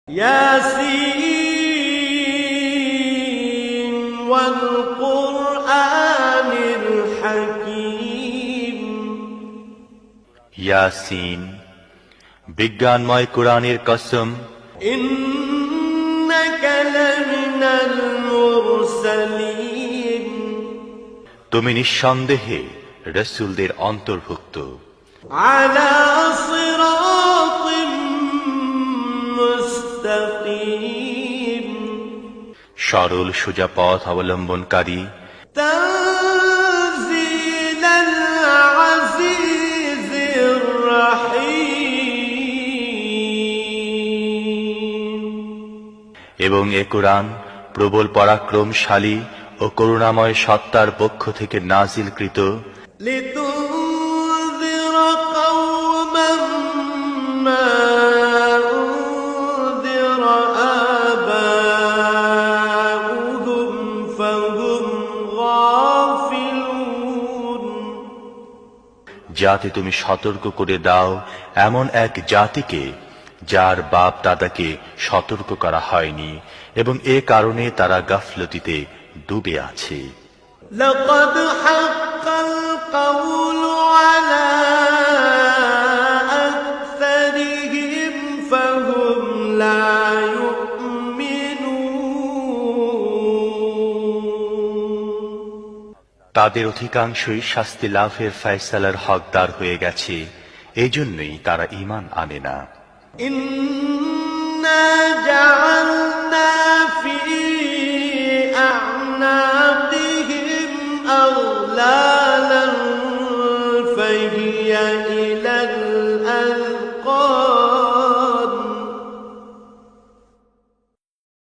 ইয়াসিন ওয়াল কুরআনিল হাকীম। ইয়াসিন, বিজ্ঞানময় কুরআনের কসম। ইন্নাকা লামিনাল মুরসালিন, তুমি নিঃসন্দেহে রাসূলদের অন্তর্ভুক্ত। আলা সিরাতিম মুস্তাকিম, সরল সোজা পথ অবলম্বনকারী। তানজিলাল আজিজির রাহিম, এবং এ কুরআন প্রবল পরাক্রমশালী ও করুণাময় সত্তার পক্ষ থেকে নাজিলকৃত। লিতুনযিরা কওমান মা উনযিরা আবাউহুম ফাহুম গাফিলুন, যাতে তুমি সতর্ক করে দাও এমন এক জাতিকে যার বাপ দাদাকে সতর্ক করা হয়নি, এবং এ কারণে তারা গাফলতিতে ডুবে আছে। লাকাদ হাক্কাল কাওলু আলা আকসারিহিম ফাহুম লা ইউমিনুন, তাদের অধিকাংশই শাস্তি লাভের ফয়সালার হকদার হয়ে গেছে, এই জন্যই তারা ঈমান আনে না। ইন্না